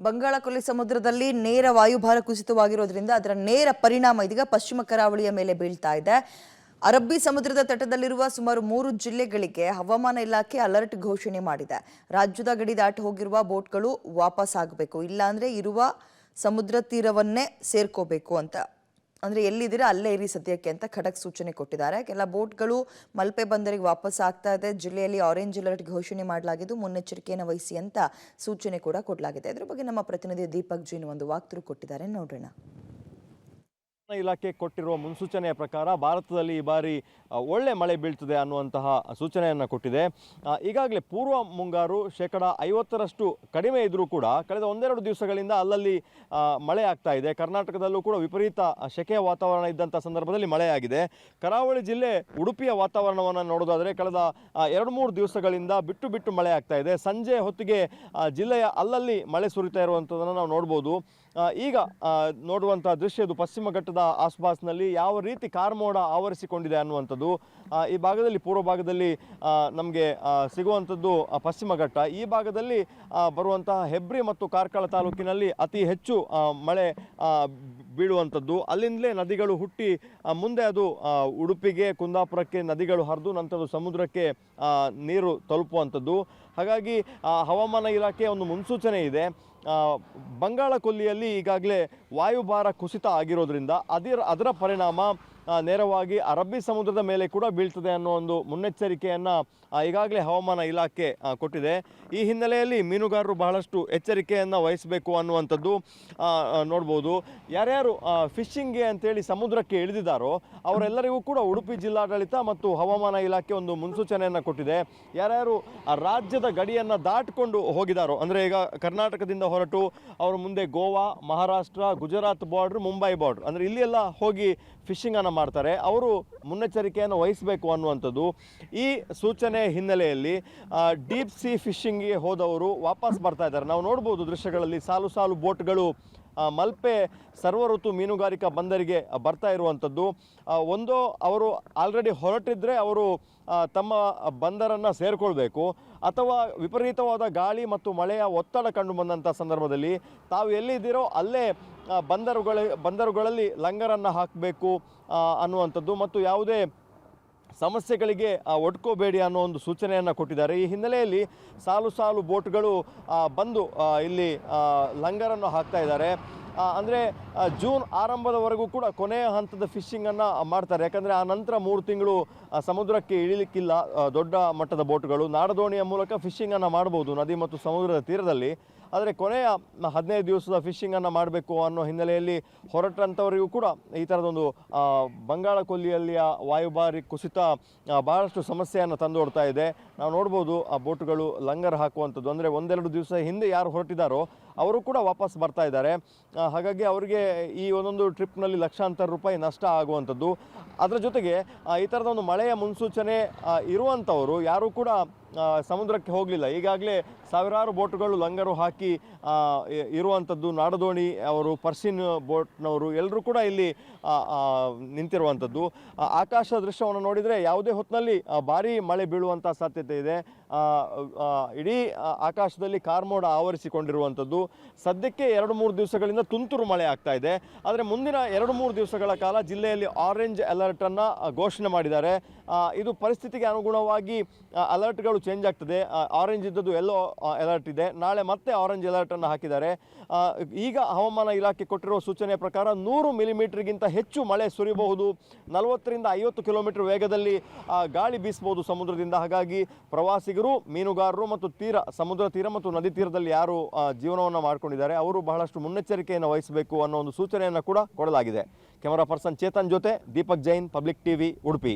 ಬಂಗಾಳಕೊಲ್ಲಿ ಸಮುದ್ರದಲ್ಲಿ ನೇರ ವಾಯುಭಾರ ಕುಸಿತವಾಗಿರೋದ್ರಿಂದ ಅದರ ನೇರ ಪರಿಣಾಮ ಇದೀಗ ಪಶ್ಚಿಮ ಕರಾವಳಿಯ ಮೇಲೆ ಬೀಳ್ತಾ ಇದೆ. ಅರಬ್ಬಿ ಸಮುದ್ರದ ತಟದಲ್ಲಿರುವ ಸುಮಾರು 3 ಜಿಲ್ಲೆಗಳಿಗೆ ಹವಾಮಾನ ಇಲಾಖೆ ಅಲರ್ಟ್ ಘೋಷಣೆ ಮಾಡಿದೆ. ರಾಜ್ಯದ ಗಡಿ ದಾಟಿ ಹೋಗಿರುವ ಬೋಟ್ಗಳು ವಾಪಸ್ ಆಗಬೇಕು, ಇಲ್ಲಾಂದ್ರೆ ಇರುವ ಸಮುದ್ರ ತೀರವನ್ನೇ ಸೇರ್ಕೋಬೇಕು ಅಂತ, ಅಂದ್ರೆ ಎಲ್ಲಿದ್ದೀರಾ ಅಲ್ಲೇ ಇರಿ ಸದ್ಯಕ್ಕೆ ಅಂತ ಖಡಕ್ ಸೂಚನೆ ಕೊಟ್ಟಿದ್ದಾರೆ. ಕೆಲ ಬೋಟ್ಗಳು ಮಲ್ಪೆ ಬಂದರಿಗೆ ವಾಪಸ್ ಆಗ್ತಾ ಇದೆ. ಜಿಲ್ಲೆಯಲ್ಲಿ ಆರೆಂಜ್ ಅಲರ್ಟ್ ಘೋಷಣೆ ಮಾಡಲಾಗಿದ್ದು ಮುನ್ನೆಚ್ಚರಿಕೆಯನ್ನು ವಹಿಸಿ ಅಂತ ಸೂಚನೆ ಕೂಡ ಕೊಡಲಾಗಿದೆ. ಇದರ ಬಗ್ಗೆ ನಮ್ಮ ಪ್ರತಿನಿಧಿ ದೀಪಕ್ ಜೀನ್ ಒಂದು ವಾಕ್ತರು ಕೊಟ್ಟಿದ್ದಾರೆ, ನೋಡೋಣ. ಇಲಾಖೆ ಕೊಟ್ಟಿರುವ ಮುನ್ಸೂಚನೆಯ ಪ್ರಕಾರ ಭಾರತದಲ್ಲಿ ಈ ಬಾರಿ ಒಳ್ಳೆ ಮಳೆ ಬೀಳ್ತದೆ ಅನ್ನುವಂತಹ ಸೂಚನೆಯನ್ನು ಕೊಟ್ಟಿದೆ. ಈಗಾಗಲೇ ಪೂರ್ವ ಮುಂಗಾರು 50% ಕಡಿಮೆ ಇದ್ರೂ ಕೂಡ ಕಳೆದ ಒಂದೆರಡು ದಿವಸಗಳಿಂದ ಅಲ್ಲಲ್ಲಿ ಮಳೆ ಆಗ್ತಾ ಇದೆ. ಕರ್ನಾಟಕದಲ್ಲೂ ಕೂಡ ವಿಪರೀತ ಸೆಕೆಯ ವಾತಾವರಣ ಇದ್ದಂಥ ಸಂದರ್ಭದಲ್ಲಿ ಮಳೆಯಾಗಿದೆ. ಕರಾವಳಿ ಜಿಲ್ಲೆ ಉಡುಪಿಯ ವಾತಾವರಣವನ್ನು ನೋಡೋದಾದರೆ ಕಳೆದ 2-3 ದಿವಸಗಳಿಂದ ಬಿಟ್ಟು ಮಳೆ ಆಗ್ತಾ ಇದೆ. ಸಂಜೆ ಹೊತ್ತಿಗೆ ಜಿಲ್ಲೆಯ ಅಲ್ಲಲ್ಲಿ ಮಳೆ ಸುರಿತಾ ಇರುವಂಥದ್ದನ್ನು ನಾವು ನೋಡ್ಬೋದು. ಈಗ ನೋಡುವಂಥ ದೃಶ್ಯ ಇದು ಪಶ್ಚಿಮ ಘಟ್ಟದ ಆಸ್ಪಾಸ್ನಲ್ಲಿ ಯಾವ ರೀತಿ ಕಾರ್ಮೋಡ ಆವರಿಸಿಕೊಂಡಿದೆ ಅನ್ನುವಂಥದ್ದು. ಈ ಭಾಗದಲ್ಲಿ ಪೂರ್ವ ಭಾಗದಲ್ಲಿ ನಮಗೆ ಸಿಗುವಂಥದ್ದು ಪಶ್ಚಿಮ ಘಟ್ಟ. ಈ ಭಾಗದಲ್ಲಿ ಬರುವಂತಹ ಹೆಬ್ರಿ ಮತ್ತು ಕಾರ್ಕಳ ತಾಲೂಕಿನಲ್ಲಿ ಅತಿ ಹೆಚ್ಚು ಮಳೆ ಬೀಳುವಂಥದ್ದು. ಅಲ್ಲಿಂದಲೇ ನದಿಗಳು ಹುಟ್ಟಿ ಮುಂದೆ ಅದು ಉಡುಪಿಗೆ, ಕುಂದಾಪುರಕ್ಕೆ ನದಿಗಳು ಹರಿದು ನಂತರ ಸಮುದ್ರಕ್ಕೆ ನೀರು ತಲುಪುವಂಥದ್ದು. ಹಾಗಾಗಿ ಹವಾಮಾನ ಇಲಾಖೆಯ ಒಂದು ಮುನ್ಸೂಚನೆ ಇದೆ. ಬಂಗಾಳ ಕೊಲ್ಲಿಯಲ್ಲಿ ಈಗಾಗಲೇ ವಾಯುಭಾರ ಕುಸಿತ ಆಗಿರೋದ್ರಿಂದ ಅದರ ಪರಿಣಾಮ ನೇರವಾಗಿ ಅರಬ್ಬಿ ಸಮುದ್ರದ ಮೇಲೆ ಕೂಡ ಬೀಳ್ತದೆ ಅನ್ನೋ ಒಂದು ಮುನ್ನೆಚ್ಚರಿಕೆಯನ್ನು ಈಗಾಗಲೇ ಹವಾಮಾನ ಇಲಾಖೆ ಕೊಟ್ಟಿದೆ. ಈ ಹಿನ್ನೆಲೆಯಲ್ಲಿ ಮೀನುಗಾರರು ಬಹಳಷ್ಟು ಎಚ್ಚರಿಕೆಯನ್ನು ವಹಿಸಬೇಕು ಅನ್ನುವಂಥದ್ದು ನೋಡ್ಬೋದು. ಯಾರ್ಯಾರು ಫಿಶಿಂಗ್ಗೆ ಅಂತೇಳಿ ಸಮುದ್ರಕ್ಕೆ ಇಳಿದಿದ್ದಾರೋ ಅವರೆಲ್ಲರಿಗೂ ಕೂಡ ಉಡುಪಿ ಜಿಲ್ಲಾಡಳಿತ ಮತ್ತು ಹವಾಮಾನ ಇಲಾಖೆ ಒಂದು ಮುನ್ಸೂಚನೆಯನ್ನು ಕೊಟ್ಟಿದೆ. ಯಾರ್ಯಾರು ರಾಜ್ಯದ ಗಡಿಯನ್ನು ದಾಟಿಕೊಂಡು ಹೋಗಿದ್ದಾರೋ, ಅಂದರೆ ಈಗ ಕರ್ನಾಟಕದಿಂದ ಹೊರಟು ಅವರು ಮುಂದೆ ಗೋವಾ, ಮಹಾರಾಷ್ಟ್ರ, ಗುಜರಾತ್ ಬಾರ್ಡ್ರ್, ಮುಂಬೈ ಬಾರ್ಡ್ರ್, ಅಂದರೆ ಇಲ್ಲಿ ಎಲ್ಲ ಹೋಗಿ ಫಿಶಿಂಗನ್ನು ಮಾಡ್ತಾರೆ, ಅವರು ಮುನ್ನೆಚ್ಚರಿಕೆಯನ್ನು ವಹಿಸಬೇಕು ಅನ್ನುವಂಥದ್ದು. ಈ ಸೂಚನೆ ಹಿನ್ನೆಲೆಯಲ್ಲಿ ಡೀಪ್ ಸಿ ಫಿಶಿಂಗ್ಗೆ ಹೋದವರು ವಾಪಸ್ ಬರ್ತಾ ಇದ್ದಾರೆ. ನಾವು ನೋಡ್ಬೋದು ದೃಶ್ಯಗಳಲ್ಲಿ ಸಾಲು ಬೋಟ್ಗಳು ಮಲ್ಪೆ ಸರ್ವಋತು ಮೀನುಗಾರಿಕಾ ಬಂದರಿಗೆ ಬರ್ತಾ ಇರುವಂಥದ್ದು. ಒಂದೋ ಅವರು ಆಲ್ರೆಡಿ ಹೊರಟಿದ್ರೆ ಅವರು ತಮ್ಮ ಬಂದರನ್ನು ಸೇರಿಕೊಳ್ಬೇಕು, ಅಥವಾ ವಿಪರೀತವಾದ ಗಾಳಿ ಮತ್ತು ಮಳೆಯ ಒತ್ತಡ ಕಂಡು ಬಂದಂಥ ಸಂದರ್ಭದಲ್ಲಿ ತಾವು ಎಲ್ಲಿದ್ದೀರೋ ಅಲ್ಲೇ ಬಂದರುಗಳಲ್ಲಿ ಲಂಗರನ್ನು ಹಾಕಬೇಕು ಅನ್ನುವಂಥದ್ದು ಮತ್ತು ಯಾವುದೇ ಸಮಸ್ಯೆಗಳಿಗೆ ಒಡ್ಕೋಬೇಡಿ ಅನ್ನೋ ಒಂದು ಸೂಚನೆಯನ್ನು ಕೊಟ್ಟಿದ್ದಾರೆ. ಈ ಹಿನ್ನೆಲೆಯಲ್ಲಿ ಸಾಲು ಬೋಟ್ಗಳು ಬಂದು ಇಲ್ಲಿ ಲಂಗರನ್ನು ಹಾಕ್ತಾ ಇದ್ದಾರೆ. ಅಂದರೆ ಜೂನ್ ಆರಂಭದವರೆಗೂ ಕೂಡ ಕೊನೆಯ ಹಂತದ ಫಿಶಿಂಗನ್ನು ಮಾಡ್ತಾರೆ. ಯಾಕಂದರೆ ಆ ನಂತರ 3 ತಿಂಗಳು ಸಮುದ್ರಕ್ಕೆ ಇಳಿಲಿಕ್ಕಿಲ್ಲ ದೊಡ್ಡ ಮಟ್ಟದ ಬೋಟ್ಗಳು. ನಾಡದೋಣಿಯ ಮೂಲಕ ಫಿಶಿಂಗನ್ನು ಮಾಡ್ಬೋದು ನದಿ ಮತ್ತು ಸಮುದ್ರದ ತೀರದಲ್ಲಿ. ಆದರೆ ಕೊನೆಯ 15 ದಿವಸದ ಫಿಶಿಂಗನ್ನು ಮಾಡಬೇಕು ಅನ್ನೋ ಹಿನ್ನೆಲೆಯಲ್ಲಿ ಹೊರಟಂಥವರಿಗೂ ಕೂಡ ಈ ಥರದೊಂದು ಬಂಗಾಳ ಕೊಲ್ಲಿಯಲ್ಲಿಯ ವಾಯುಭಾರಿ ಕುಸಿತ ಭಾಳಷ್ಟು ಸಮಸ್ಯೆಯನ್ನು ತಂದೊಡ್ತಾ ಇದೆ. ನಾವು ನೋಡ್ಬೋದು ಆ ಬೋಟುಗಳು ಲಂಗರ್ ಹಾಕುವಂಥದ್ದು. ಅಂದರೆ 1-2 ದಿವಸ ಹಿಂದೆ ಯಾರು ಹೊರಟಿದ್ದಾರೋ ಅವರು ಕೂಡ ವಾಪಸ್ ಬರ್ತಾ ಇದ್ದಾರೆ. ಹಾಗಾಗಿ ಅವರಿಗೆ ಈ ಒಂದೊಂದು ಟ್ರಿಪ್ನಲ್ಲಿ ಲಕ್ಷಾಂತರ ರೂಪಾಯಿ ನಷ್ಟ ಆಗುವಂಥದ್ದು. ಅದರ ಜೊತೆಗೆ ಈ ಥರದೊಂದು ಮಳೆಯ ಮುನ್ಸೂಚನೆ ಇರುವಂಥವರು ಯಾರೂ ಕೂಡ ಸಮುದ್ರಕ್ಕೆ ಹೋಗಲಿಲ್ಲ. ಈಗಾಗಲೇ ಸಾವಿರಾರು ಬೋಟುಗಳು ಲಂಗರು ಹಾಕಿ ಇರುವಂಥದ್ದು. ನಾಡದೋಣಿ ಅವರು, ಪರ್ಸಿನ್ ಬೋಟ್ನವರು ಎಲ್ಲರೂ ಕೂಡ ಇಲ್ಲಿ ನಿಂತಿರುವಂಥದ್ದು. ಆಕಾಶ ದೃಶ್ಯವನ್ನು ನೋಡಿದರೆ ಯಾವುದೇ ಹೊತ್ತಿನಲ್ಲಿ ಭಾರೀ ಮಳೆ ಬೀಳುವಂಥ ಸಾಧ್ಯತೆ ಇದೆ. ಇಡೀ ಆಕಾಶದಲ್ಲಿ ಕಾರ್ಮೋಡ ಆವರಿಸಿಕೊಂಡಿರುವಂಥದ್ದು. ಸದ್ಯಕ್ಕೆ 2-3 ದಿವಸಗಳಿಂದ ತುಂತುರು ಮಳೆ ಆಗ್ತಾ ಇದೆ. ಆದರೆ ಮುಂದಿನ 2-3 ದಿವಸಗಳ ಕಾಲ ಜಿಲ್ಲೆಯಲ್ಲಿ ಆರೆಂಜ್ ಅಲರ್ಟನ್ನು ಘೋಷಣೆ ಮಾಡಿದ್ದಾರೆ. ಇದು ಪರಿಸ್ಥಿತಿಗೆ ಅನುಗುಣವಾಗಿ ಅಲರ್ಟ್ಗಳು ಚೇಂಜ್ ಆಗ್ತದೆ. ಆರೆಂಜ್ ಇದ್ದದ್ದು ಎಲ್ಲೋ ಅಲರ್ಟ್ ಇದೆ, ನಾಳೆ ಮತ್ತೆ ಆರೆಂಜ್ ಅಲರ್ಟನ್ನು ಹಾಕಿದ್ದಾರೆ. ಈಗ ಹವಾಮಾನ ಇಲಾಖೆ ಕೊಟ್ಟಿರುವ ಸೂಚನೆಯ ಪ್ರಕಾರ 100 ಮಿಲಿಮೀಟರ್ಗಿಂತ ಹೆಚ್ಚು ಮಳೆ ಸುರಿಯಬಹುದು. 40ರಿಂದ 50 ಕಿಲೋಮೀಟರ್ ವೇಗದಲ್ಲಿ ಗಾಳಿ ಬೀಸಬಹುದು ಸಮುದ್ರದಿಂದ. ಹಾಗಾಗಿ ಪ್ರವಾಸಿಗರು, ಮೀನುಗಾರರು ಮತ್ತು ಸಮುದ್ರ ತೀರ ಮತ್ತು ನದಿ ತೀರದಲ್ಲಿ ಯಾರು ಜೀವನವನ್ನು ಮಾಡ್ಕೊಂಡಿದ್ದಾರೆ ಅವರು ಬಹಳಷ್ಟು ಮುನ್ನೆಚ್ಚರಿಕೆಯನ್ನು ವಹಿಸಬೇಕು ಅನ್ನೋ ಒಂದು ಸೂಚನೆಯನ್ನು ಕೂಡ ಕೊಡಲಾಗಿದೆ. ಕ್ಯಾಮರಾ ಪರ್ಸನ್ ಚೇತನ್ ಜೊತೆ ದೀಪಕ್ ಜೈನ್, ಪಬ್ಲಿಕ್ ಟಿವಿ, ಉಡುಪಿ.